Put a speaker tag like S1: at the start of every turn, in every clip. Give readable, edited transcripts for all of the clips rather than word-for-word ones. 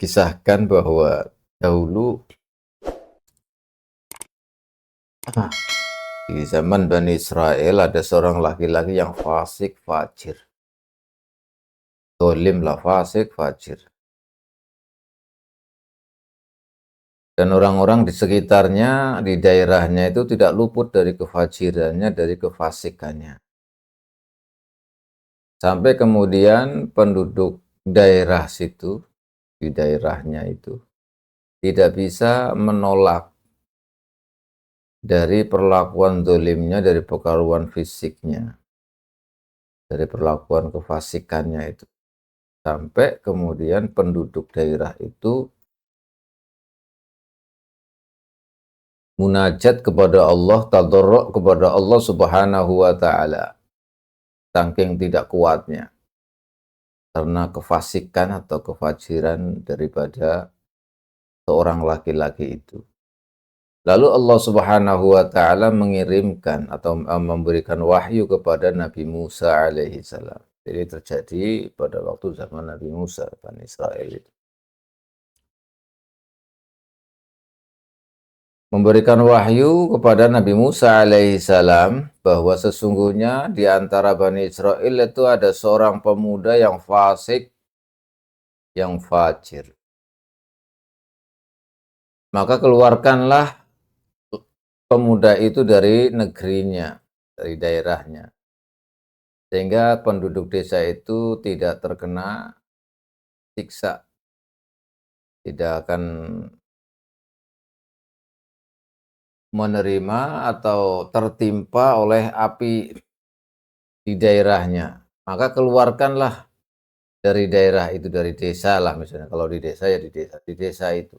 S1: Dikisahkan bahwa dahulu di zaman Bani Israel ada seorang laki-laki yang fasik fajir. Dolim lah, fasik fajir. Dan orang-orang di sekitarnya, di daerahnya itu tidak luput dari kefajirannya, dari kefasikannya. Sampai kemudian penduduk daerah situ, di daerahnya itu, tidak bisa menolak dari perlakuan dolimnya, dari perlakuan fisiknya, dari perlakuan kefasikannya itu. Sampai kemudian penduduk daerah itu munajat kepada Allah, tadarruk kepada Allah Subhanahu wa taala. Saking tidak kuatnya karena kefasikan atau kefajiran daripada seorang laki-laki itu. Lalu Allah Subhanahu wa taala mengirimkan atau memberikan wahyu kepada Nabi Musa alaihi salam. Jadi terjadi pada waktu zaman Nabi Musa, Bani Israel itu. Memberikan wahyu kepada Nabi Musa alaihissalam bahwa sesungguhnya di antara Bani Israel itu ada seorang pemuda yang fasik, yang fajir. Maka keluarkanlah pemuda itu dari negerinya, dari daerahnya. Sehingga penduduk desa itu tidak terkena siksa, tidak akan menerima atau tertimpa oleh api di daerahnya. Maka keluarkanlah dari daerah itu, dari desa lah misalnya. Kalau di desa ya di desa itu.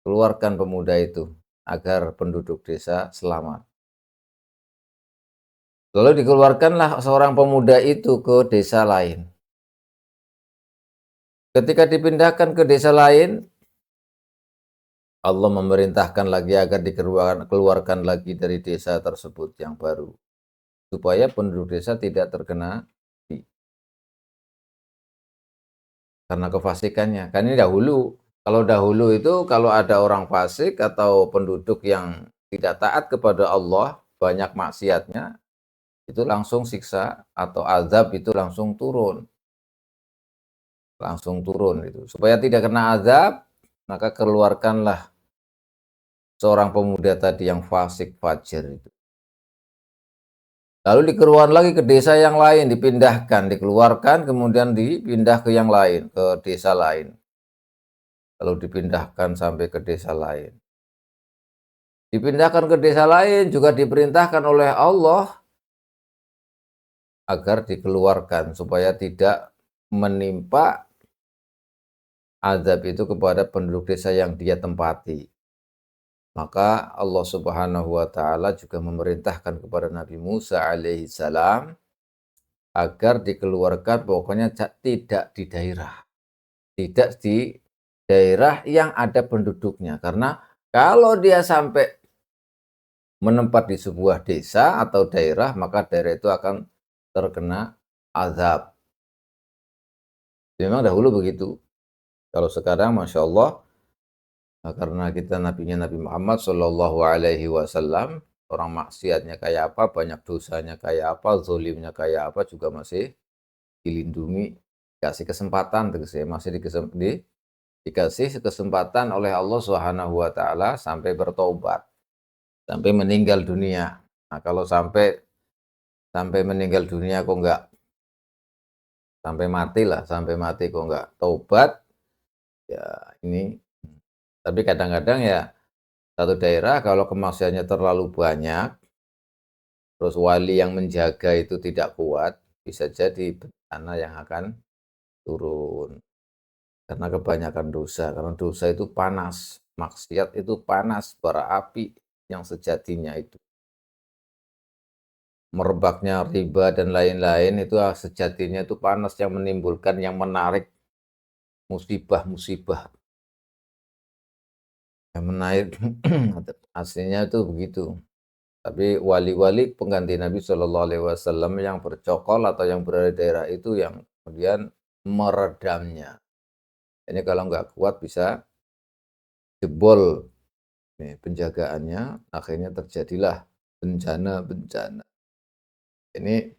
S1: Keluarkan pemuda itu agar penduduk desa selamat. Lalu dikeluarkanlah seorang pemuda itu ke desa lain. Ketika dipindahkan ke desa lain, Allah memerintahkan lagi agar dikeluarkan lagi dari desa tersebut yang baru. Supaya penduduk desa tidak terkena karena kefasikannya. Kan ini dahulu. Kalau dahulu itu kalau ada orang fasik atau penduduk yang tidak taat kepada Allah, banyak maksiatnya, itu langsung siksa atau azab itu langsung turun. Langsung turun itu. Supaya tidak kena azab, maka keluarkanlah seorang pemuda tadi yang fasik fajir itu. Lalu dikeluarkan lagi ke desa yang lain, dipindahkan, dikeluarkan, kemudian dipindah ke yang lain, ke desa lain. Lalu dipindahkan sampai ke desa lain. Dipindahkan ke desa lain juga diperintahkan oleh Allah agar dikeluarkan supaya tidak menimpa azab itu kepada penduduk desa yang dia tempati. Maka Allah Subhanahu wa taala juga memerintahkan kepada Nabi Musa alaihi salam agar dikeluarkan pokoknya tidak di daerah. Tidak di daerah yang ada penduduknya. Karena kalau dia sampai menempat di sebuah desa atau daerah, maka daerah itu akan terkena azab. Memang dahulu begitu. Kalau sekarang, masya Allah, karena kita nabinya Nabi Muhammad Shallallahu Alaihi Wasallam, orang maksiatnya kayak apa, banyak dosanya kayak apa, zolimnya kayak apa, juga masih dilindungi, dikasih kesempatan, masih dikasih kesempatan oleh Allah Subhanahu Wa Taala sampai bertobat, sampai meninggal dunia. Nah, kalau sampai meninggal dunia kok enggak, sampai mati lah, sampai mati kok enggak taubat, ya ini. Tapi kadang-kadang ya satu daerah kalau kemaksiatannya terlalu banyak, terus wali yang menjaga itu tidak kuat, bisa jadi bencana yang akan turun. Karena kebanyakan dosa, karena dosa itu panas, maksiat itu panas, bara api yang sejatinya itu. Merebaknya riba dan lain-lain itu sejatinya itu panas yang menimbulkan, yang menarik musibah-musibah. Yang menarik aslinya itu begitu. Tapi wali-wali pengganti Nabi Shallallahu Alaihi Wasallam yang bercokol atau yang berada di daerah itu yang kemudian meredamnya. Ini kalau nggak kuat bisa jebol nih penjagaannya, akhirnya terjadilah bencana-bencana. Ini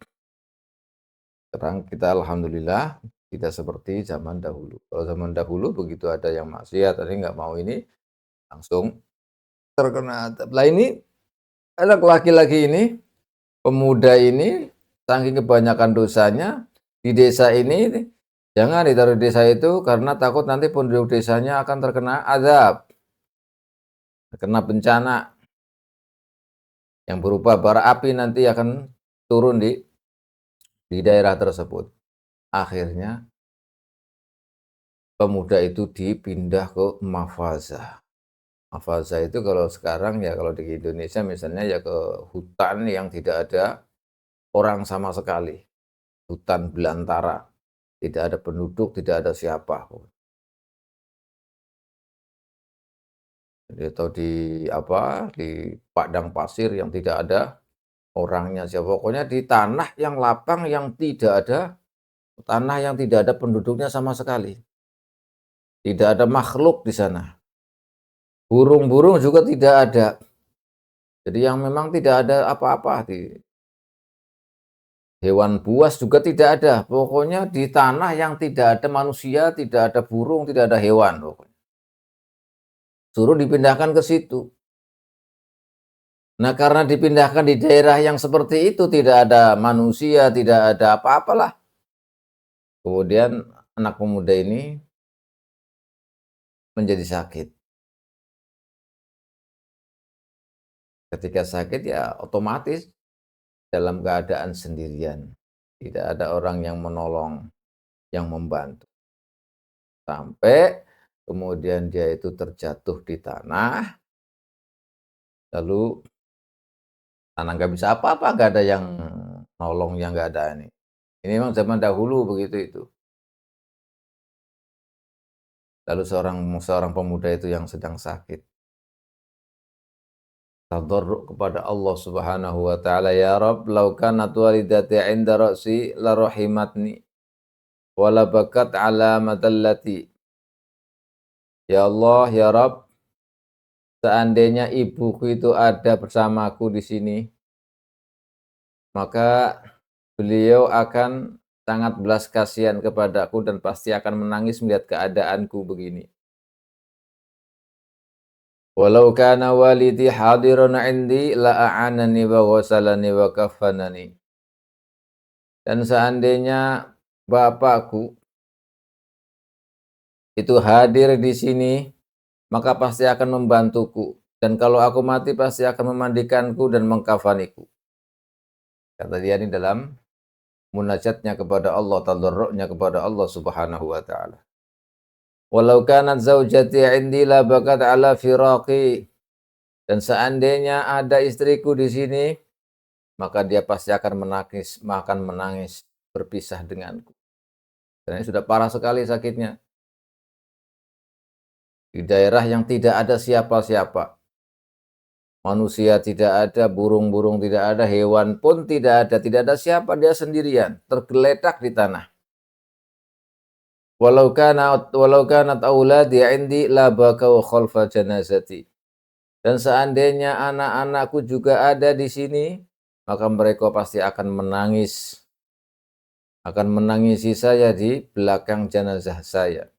S1: sekarang kita alhamdulillah tidak seperti zaman dahulu. Kalau zaman dahulu begitu ada yang maksiat, tadi nggak mau ini, langsung terkena azab. Lah ini anak laki-laki ini, pemuda ini, saking kebanyakan dosanya di desa ini, jangan ditaruh di desa itu karena takut nanti penduduk desanya akan terkena azab, terkena bencana yang berupa bara api nanti akan turun di daerah tersebut. Akhirnya pemuda itu dipindah ke Mafazah. Mafazah itu kalau sekarang ya kalau di Indonesia misalnya ya ke hutan yang tidak ada orang sama sekali. Hutan belantara, tidak ada penduduk, tidak ada siapa. Jadi atau di apa, di padang pasir yang tidak ada orangnya siapa. Pokoknya di tanah yang lapang yang tidak ada tanah yang tidak ada penduduknya sama sekali. Tidak ada makhluk di sana. Burung-burung juga tidak ada. Jadi yang memang tidak ada apa-apa di hewan buas juga tidak ada. Pokoknya di tanah yang tidak ada manusia, tidak ada burung, tidak ada hewan pokoknya. Suruh dipindahkan ke situ. Nah, karena dipindahkan di daerah yang seperti itu tidak ada manusia, tidak ada apa-apalah. Kemudian anak pemuda ini menjadi sakit. Ketika sakit ya otomatis dalam keadaan sendirian. Tidak ada orang yang menolong, yang membantu. Sampai kemudian dia itu terjatuh di tanah, lalu tanah nggak bisa apa-apa, nggak ada yang nolong, yang nggak ada ini. Ini memang zaman dahulu begitu itu. Lalu seorang seorang pemuda itu yang sedang sakit tadarruk kepada Allah Subhanahu wa taala, ya Rabb, law kanat walidati 'inda ra'si la rahimatni wa la bakat 'ala madallati. Ya Allah, ya Rabb, seandainya ibuku itu ada bersamaku di sini, maka beliau akan sangat belas kasihan kepadaku dan pasti akan menangis melihat keadaanku begini. Walau kana walidi hadiran 'indi la a'anani wa ghasalani wa kaffanani. Dan seandainya bapakku itu hadir di sini, maka pasti akan membantuku. Dan kalau aku mati pasti akan memandikanku dan mengkafaniku. Kata dia ini dalam munajatnya kepada Allah, tadarruknya kepada Allah Subhanahu wa taala. Walau kanat zaujati 'indi la bakat 'ala firaqi. Dan seandainya ada istriku di sini, maka dia pasti akan menangis berpisah denganku. Dan ini sudah parah sekali sakitnya. Di daerah yang tidak ada siapa-siapa. Manusia tidak ada, burung-burung tidak ada, hewan pun tidak ada siapa, dia sendirian, tergeletak di tanah. Walau kanat auladi 'indi la bakau khalfa janazati. Dan seandainya anak-anakku juga ada di sini, maka mereka pasti akan menangisi saya di belakang jenazah saya.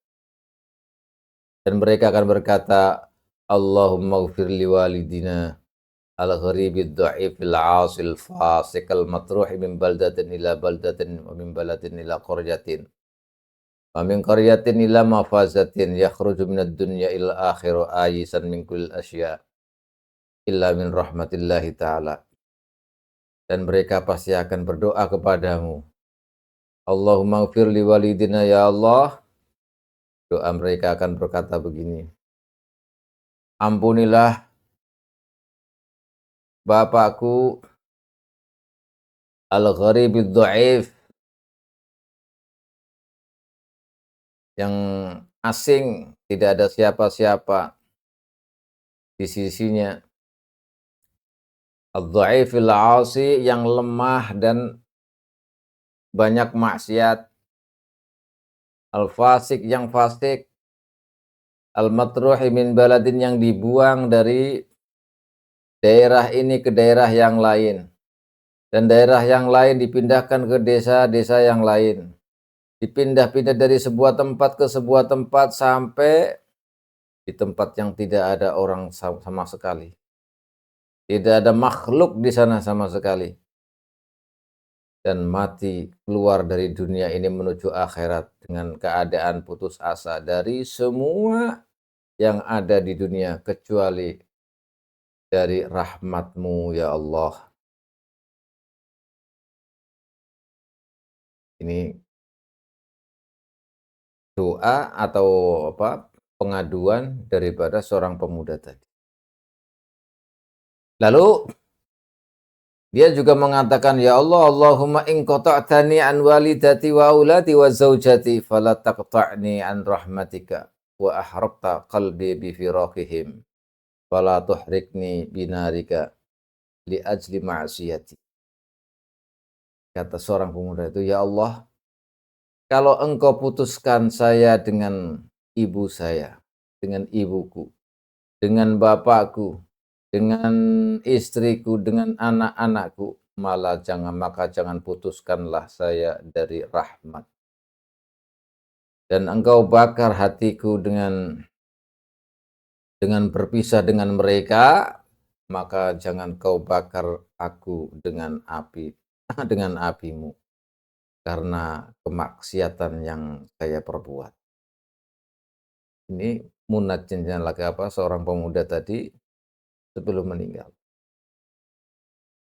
S1: Dan mereka akan berkata, Allahumma ghfir li walidina al-gharibid du'ifil 'asil fasikal matruhi min baldatin ila baldatin wa min baladin ila qaryatin wa min qaryatin ila mafazatin yakhruju minad dunya ila akhiru ayisan min kullil asya illa min rahmatillahi ta'ala. Dan mereka pasti akan berdoa kepadamu, Allahumma ghfir li walidina, ya Allah. Doa mereka akan berkata begini, ampunilah bapakku al-gharibid dhaif, yang asing, tidak ada siapa-siapa di sisinya. Al-dhaifil 'asi, yang lemah dan banyak maksiat. Al-fasik, yang fasik. al-matruhi min baladin, yang dibuang dari daerah ini ke daerah yang lain, dan daerah yang lain dipindahkan ke desa-desa yang lain. Dipindah-pindah dari sebuah tempat ke sebuah tempat sampai di tempat yang tidak ada orang sama sekali. Tidak ada makhluk di sana sama sekali. Dan mati keluar dari dunia ini menuju akhirat dengan keadaan putus asa dari semua yang ada di dunia kecuali dari rahmat-Mu ya Allah. Ini doa atau pengaduan daripada seorang pemuda tadi. Lalu dia juga mengatakan, "Ya Allah, Allahumma in qata'tani an walidati wa auladi wa zaujati fala taqta'ni an rahmatika wa ahraqta qalbi bi firaqihim fala tuhrikni binarika li ajli ma'siyati." Kata seorang pemuda itu, "Ya Allah, kalau Engkau putuskan saya dengan ibu saya, dengan ibuku, dengan bapakku, dengan istriku, dengan anak-anakku, maka jangan putuskanlah saya dari rahmat. Dan Engkau bakar hatiku dengan berpisah dengan mereka, maka jangan Kau bakar aku dengan api, dengan apimu, karena kemaksiatan yang saya perbuat." Ini munajatnya lagi seorang pemuda tadi sebelum meninggal.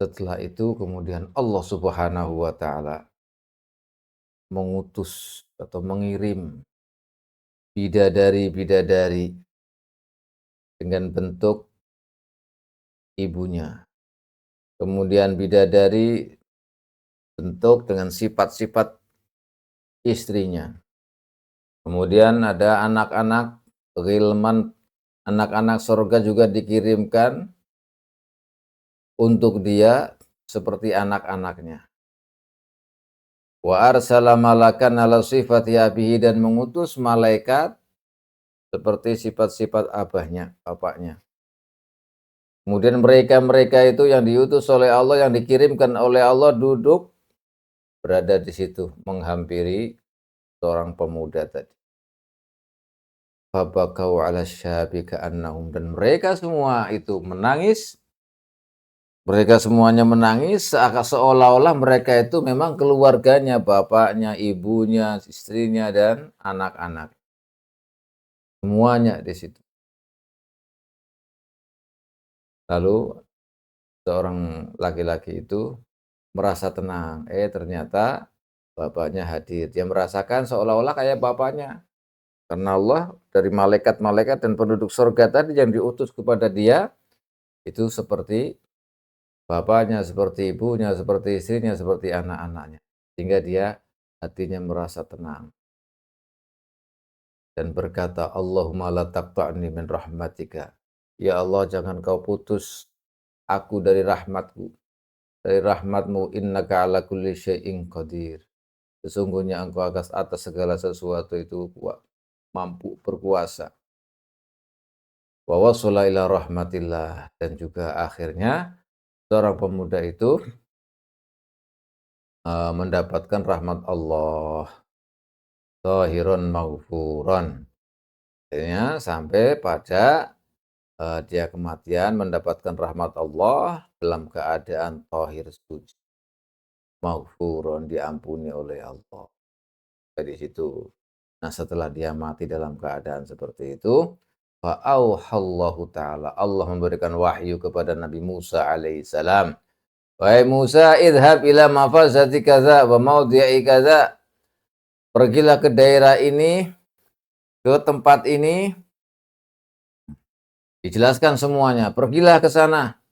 S1: Setelah itu kemudian Allah Subhanahu wa taala mengutus atau mengirim bidadari-bidadari dengan bentuk ibunya. Kemudian bidadari bentuk dengan sifat-sifat istrinya. Kemudian ada anak-anak ghilman, anak-anak surga juga dikirimkan untuk dia seperti anak-anaknya. Wa arsala malakan ala sifati abihi, dan mengutus malaikat seperti sifat-sifat abahnya, bapaknya. Kemudian mereka-mereka itu yang diutus oleh Allah, yang dikirimkan oleh Allah, duduk berada di situ menghampiri seorang pemuda tadi. Fabakau ala syabi ka'annahum, dan mereka semua itu menangis. Mereka semuanya menangis seolah-olah mereka itu memang keluarganya, bapaknya, ibunya, istrinya, dan anak-anak. Semuanya di situ. Lalu seorang laki-laki itu merasa tenang. Ternyata bapaknya hadir. Dia merasakan seolah-olah kayak bapaknya. Karena Allah dari malaikat-malaikat dan penduduk surga tadi yang diutus kepada dia, itu seperti bapaknya, seperti ibunya, seperti istrinya, seperti anak-anaknya. Sehingga dia hatinya merasa tenang. Dan berkata, Allahumma la taqta'ni min rahmatika. Ya Allah, jangan kau putus aku dari rahmatku. Dari rahmatmu, innaka ala kulli syai'in qadir. Sesungguhnya engkau atas segala sesuatu itu mampu, berkuasa. Wa wasala ila rahmatillah, dan juga akhirnya seorang pemuda itu mendapatkan rahmat Allah, zahirun maghfuran. Akhirnya sampai pada dia kematian mendapatkan rahmat Allah dalam keadaan thahir, suci, maghfuran, diampuni oleh Allah. Dari situ. Nah, setelah dia mati dalam keadaan seperti itu, fa'auhallahu ta'ala, Allah memberikan wahyu kepada Nabi Musa alaihissalam. Wahai Musa, idhab ila mafazati kaza wa maudhi'i kaza. Pergilah ke daerah ini, ke tempat ini. Dijelaskan semuanya. Pergilah ke sana.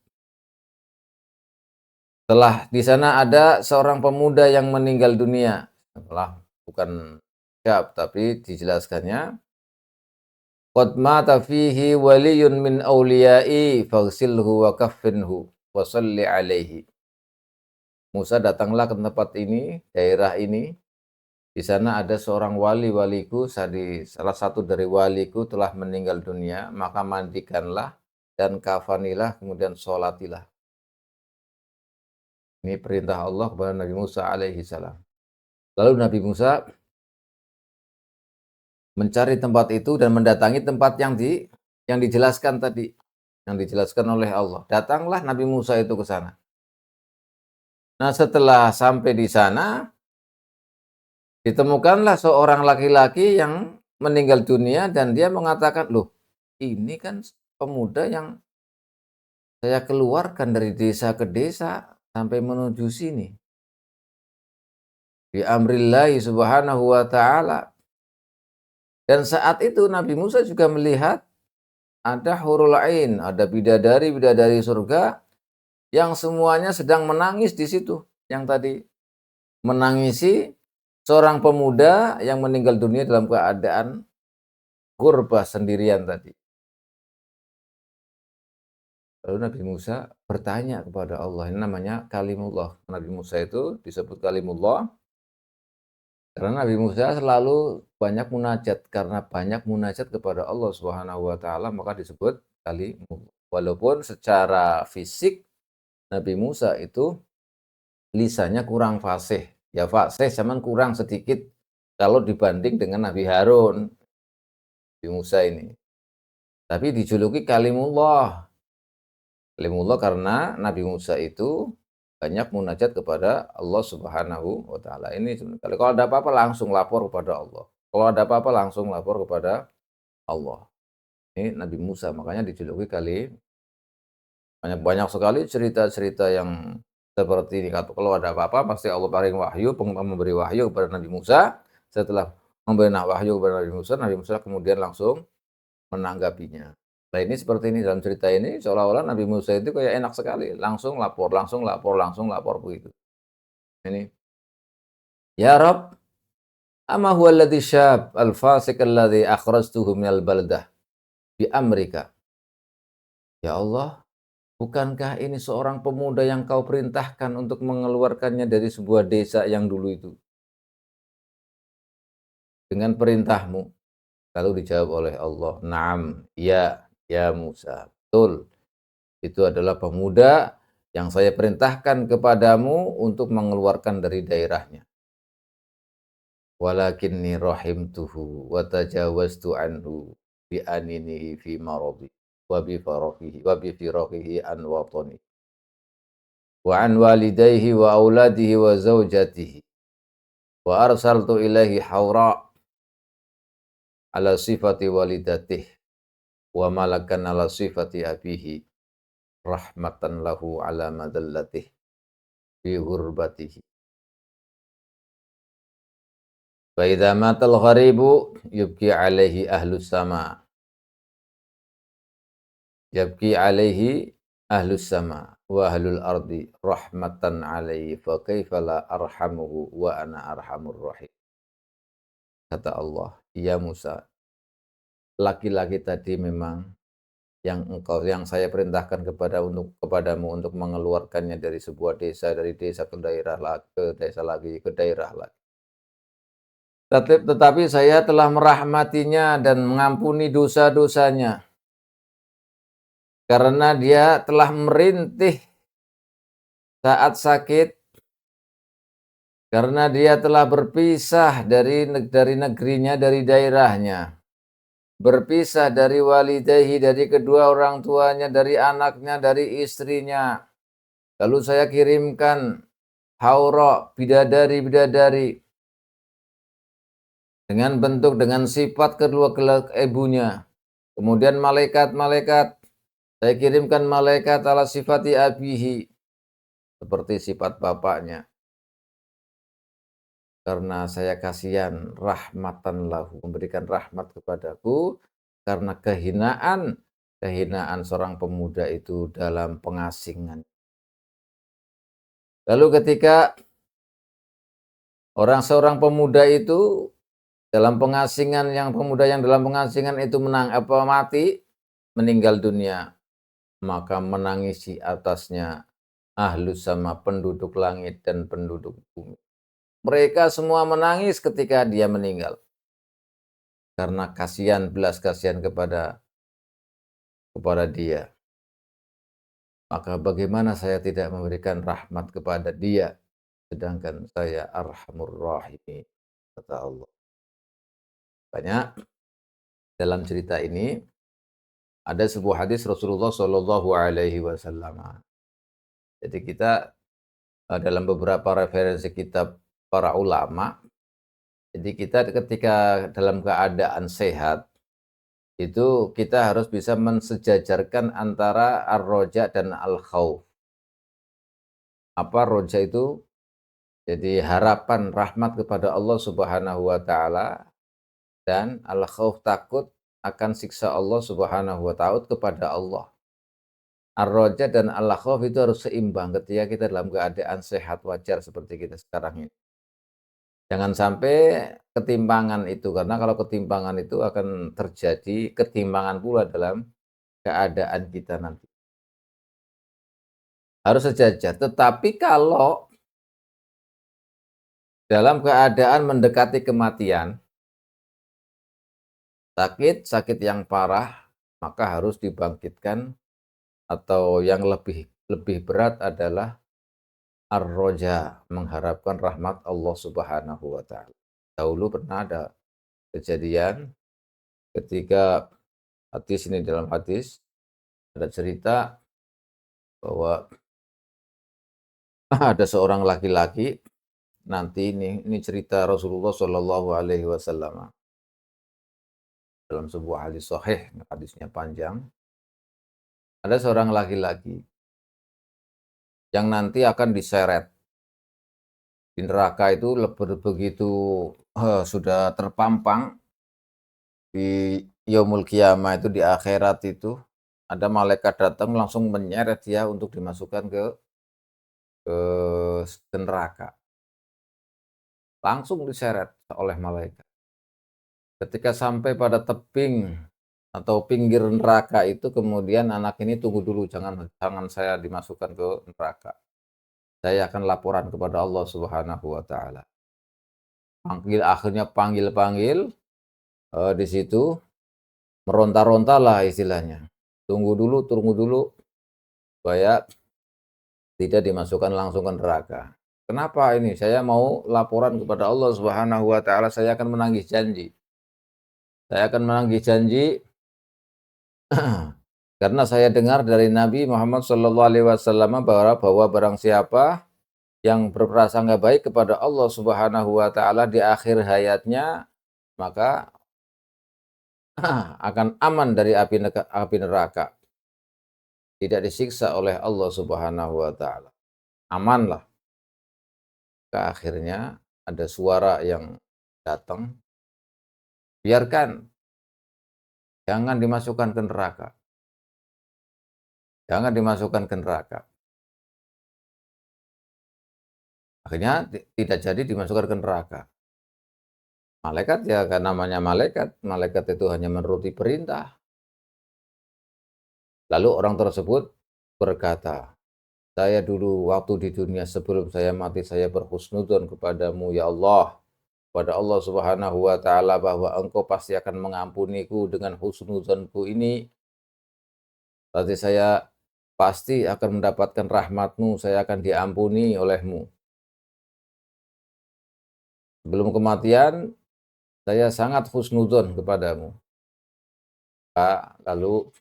S1: Setelah di sana ada seorang pemuda yang meninggal dunia. Setelah bukan siap, tapi dijelaskannya, qad mata fihi waliyun min awliyai faghsilhu wa kaffinhu wa salli alaihi. Musa datanglah ke tempat ini, daerah ini, Di sana ada seorang wali-waliku, salah satu dari waliku telah meninggal dunia, maka mandikanlah dan kafanilah, kemudian sholatilah. Ini perintah Allah kepada Nabi Musa alaihi salam. Lalu Nabi Musa mencari tempat itu dan mendatangi tempat yang dijelaskan tadi, yang dijelaskan oleh Allah. Datanglah Nabi Musa itu ke sana. Nah, setelah sampai di sana, ditemukanlah seorang laki-laki yang meninggal dunia dan dia mengatakan, "Loh, ini kan pemuda yang saya keluarkan dari desa ke desa sampai menuju sini. Bi amrillahi subhanahu wa ta'ala." Dan saat itu Nabi Musa juga melihat ada hurul ain, ada bidadari-bidadari surga yang semuanya sedang menangis di situ. Yang tadi menangisi seorang pemuda yang meninggal dunia dalam keadaan gurbah sendirian tadi. Lalu Nabi Musa bertanya kepada Allah, ini namanya kalimullah. Nabi Musa itu disebut kalimullah karena Nabi Musa selalu banyak munajat, karena banyak munajat kepada Allah Subhanahu wa taala maka disebut kalimullah. Walaupun secara fisik Nabi Musa itu lisannya kurang fasih. Ya fasih cuman kurang sedikit kalau dibanding dengan Nabi Harun, Nabi Musa ini. Tapi dijuluki kalimullah. Kalimullah karena Nabi Musa itu banyak munajat kepada Allah Subhanahu wa taala. Ini sebenarnya kalau ada apa-apa langsung lapor kepada Allah. Kalau ada apa-apa langsung lapor kepada Allah. Ini Nabi Musa makanya dijuluki banyak banyak sekali cerita-cerita yang seperti ini. Kalau ada apa-apa pasti Allah paling wahyu, memberi wahyu kepada Nabi Musa. Setelah memberi wahyu kepada Nabi Musa kemudian langsung menanggapinya. Nah ini seperti ini dalam cerita ini seolah-olah Nabi Musa itu kayak enak sekali, langsung lapor, langsung lapor, langsung lapor begitu. Ini, ya Rob, ama huwa alladhi syab al-fasiq alladhi akhrajtuhu minal baldah bi amrika. Ya Allah, bukankah ini seorang pemuda yang kau perintahkan untuk mengeluarkannya dari sebuah desa yang dulu itu dengan perintahmu? Lalu dijawab oleh Allah, "Na'am, ya Musa. Betul. Itu adalah pemuda yang saya perintahkan kepadamu untuk mengeluarkan dari daerahnya. Walakinni rahimtuhu wa tajawaztu anhu bi aninihi fi maradi wa bi firaqihi an watani wa an walidayhi wa auladihi wa zawjatihi wa arsaltu ilaihi hawra ala sifati walidatih wa malakan ala sifati abihi rahmatan lahu ala madallatih fi hurbatihi. Fa idza matal gharibu yubki alaihi ahlus sama. Yabki alaihi ahlus sama wa ahlul ardi rahmatan alaihi fa kaifa la arhamuhu wa ana arhamur rahim. Kata Allah, "Ya Musa, laki-laki tadi memang yang saya perintahkan kepadamu untuk mengeluarkannya dari sebuah desa, dari desa ke daerah lagi, ke desa lagi, ke daerah lagi. Tetapi saya telah merahmatinya dan mengampuni dosa-dosanya karena dia telah merintih saat sakit, karena dia telah berpisah dari negerinya, dari daerahnya, berpisah dari walidayhi, dari kedua orang tuanya, dari anaknya, dari istrinya. Lalu saya kirimkan haura, bidadari-bidadari dengan bentuk, dengan sifat kedua ibunya. Kemudian malaikat-malaikat, saya kirimkan malaikat ala sifati abihi, seperti sifat bapaknya. Karena saya kasihan, rahmatan lahu, memberikan rahmat kepadaku, karena kehinaan seorang pemuda itu dalam pengasingan. Lalu ketika seorang pemuda itu dalam pengasingan, pemuda yang dalam pengasingan itu mati, meninggal dunia, maka menangisi atasnya ahlus sama, penduduk langit dan penduduk bumi. Mereka semua menangis ketika dia meninggal karena kasihan, belas kasihan kepada dia. Maka bagaimana saya tidak memberikan rahmat kepada dia, sedangkan saya arhamur rahimin, kata Allah. Makanya dalam cerita ini ada sebuah hadis Rasulullah Shallallahu Alaihi Wasallam. Jadi kita dalam beberapa referensi kitab para ulama, jadi kita ketika dalam keadaan sehat itu kita harus bisa mensejajarkan antara ar-roja dan al-khauf. Apa roja itu? Jadi harapan rahmat kepada Allah Subhanahu wa taala dan al-khauf takut akan siksa Allah Subhanahu wa taala kepada Allah. Ar-roja dan al-khauf itu harus seimbang ketika kita dalam keadaan sehat wajar seperti kita sekarang ini. Jangan sampai ketimpangan itu, karena kalau ketimpangan itu akan terjadi ketimpangan pula dalam keadaan kita nanti. Harus sejajar, tetapi kalau dalam keadaan mendekati kematian, sakit yang parah, maka harus dibangkitkan, atau yang lebih lebih berat adalah ar-roja, mengharapkan rahmat Allah Subhanahu wa taala. Dahulu pernah ada kejadian ketika dalam hadis ada cerita bahwa ada seorang laki-laki, nanti ini cerita Rasulullah Shallallahu Alaihi Wasallam dalam sebuah hadis sahih, hadisnya panjang. Ada seorang laki-laki yang nanti akan diseret di neraka itu begitu sudah terpampang di yaumul qiyamah itu, di akhirat itu ada malaikat datang langsung menyeret dia untuk dimasukkan ke neraka. Langsung diseret oleh malaikat. Ketika sampai pada tebing atau pinggir neraka itu, kemudian anak ini tunggu dulu, jangan saya dimasukkan ke neraka. Saya akan laporan kepada Allah Subhanahu wa taala. Akhirnya panggil di situ meronta-ronta lah istilahnya. Tunggu dulu supaya tidak dimasukkan langsung ke neraka. Kenapa ini? Saya mau laporan kepada Allah Subhanahu wa taala, saya akan menagih janji. Saya akan menagih janji karena saya dengar dari Nabi Muhammad Shallallahu Alaihi Wasallam bahwa barang siapa yang berprasangka baik kepada Allah Subhanahu wa taala di akhir hayatnya, maka akan aman dari api neraka. Tidak disiksa oleh Allah Subhanahu wa taala. Amanlah. Akhirnya ada suara yang datang, biarkan, jangan dimasukkan ke neraka. Jangan dimasukkan ke neraka. Akhirnya tidak jadi dimasukkan ke neraka. Malaikat ya, kan namanya malaikat itu hanya menuruti perintah. Lalu orang tersebut berkata, saya dulu waktu di dunia sebelum saya mati, saya berhusnudzon kepadamu ya Allah, kepada Allah Subhanahu wa taala, bahwa engkau pasti akan mengampuniku dengan husnudzonku ini. Berarti saya pasti akan mendapatkan rahmatmu, saya akan diampuni olehmu. Sebelum kematian, saya sangat husnudzon kepadamu. Lalu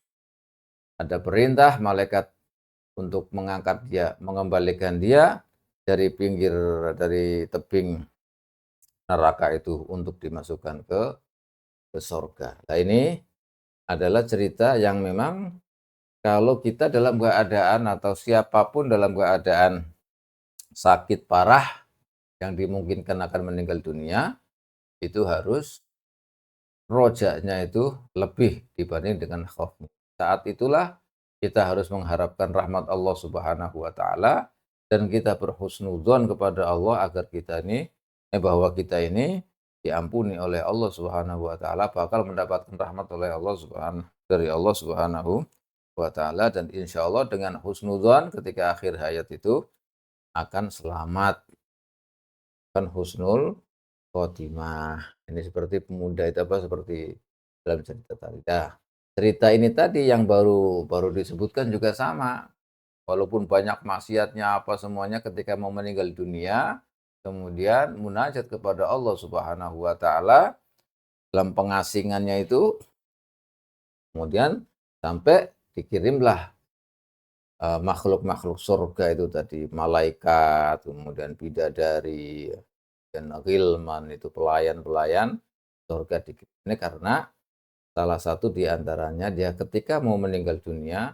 S1: ada perintah malaikat untuk mengangkat dia, mengembalikan dia dari tebing neraka itu untuk dimasukkan ke surga. Nah, ini adalah cerita yang memang kalau kita dalam keadaan atau siapapun dalam keadaan sakit parah yang dimungkinkan akan meninggal dunia, itu harus rojaknya itu lebih dibanding dengan khaufnya. Saat itulah kita harus mengharapkan rahmat Allah Subhanahu wa taala dan kita berhusnudzon kepada Allah agar bahwa kita ini diampuni oleh Allah Subhanahu wa taala, bakal mendapatkan rahmat dari Allah Subhanahu wa taala, dan insya Allah dengan husnudzon ketika akhir hayat itu akan selamat kan husnul khotimah. Ini seperti pemuda itu apa, seperti dalam cerita tadi. Nah, cerita ini tadi yang baru baru disebutkan juga sama. Walaupun banyak maksiatnya apa semuanya ketika mau meninggal dunia, kemudian munajat kepada Allah Subhanahu wa taala dalam pengasingannya itu, kemudian sampai dikirimlah makhluk-makhluk surga itu tadi, malaikat, kemudian bidadari, dan ghilman itu pelayan-pelayan surga dikirim. Ini karena salah satu di antaranya dia ketika mau meninggal dunia,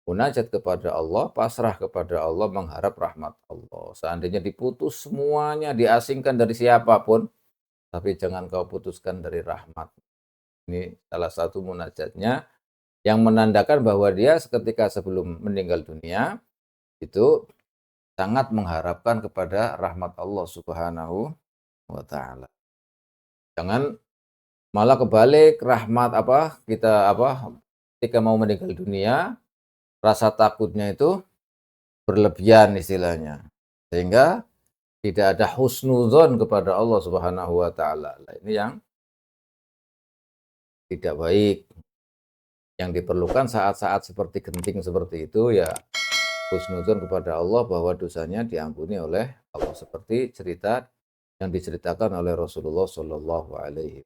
S1: munajat kepada Allah, pasrah kepada Allah, mengharap rahmat Allah. Seandainya diputus semuanya, diasingkan dari siapapun, tapi jangan kau putuskan dari rahmat. Ini salah satu munajatnya yang menandakan bahwa dia ketika sebelum meninggal dunia itu sangat mengharapkan kepada rahmat Allah Subhanahu wa taala. Jangan malah kebalik, rahmat apa kita apa ketika mau meninggal dunia rasa takutnya itu berlebihan istilahnya. Sehingga tidak ada husnudzon kepada Allah Subhanahu wa taala. Nah, ini yang tidak baik. Yang diperlukan saat-saat seperti genting seperti itu ya husnudzon kepada Allah bahwa dosanya diampuni oleh Allah, seperti cerita yang diceritakan oleh Rasulullah Shallallahu alaihi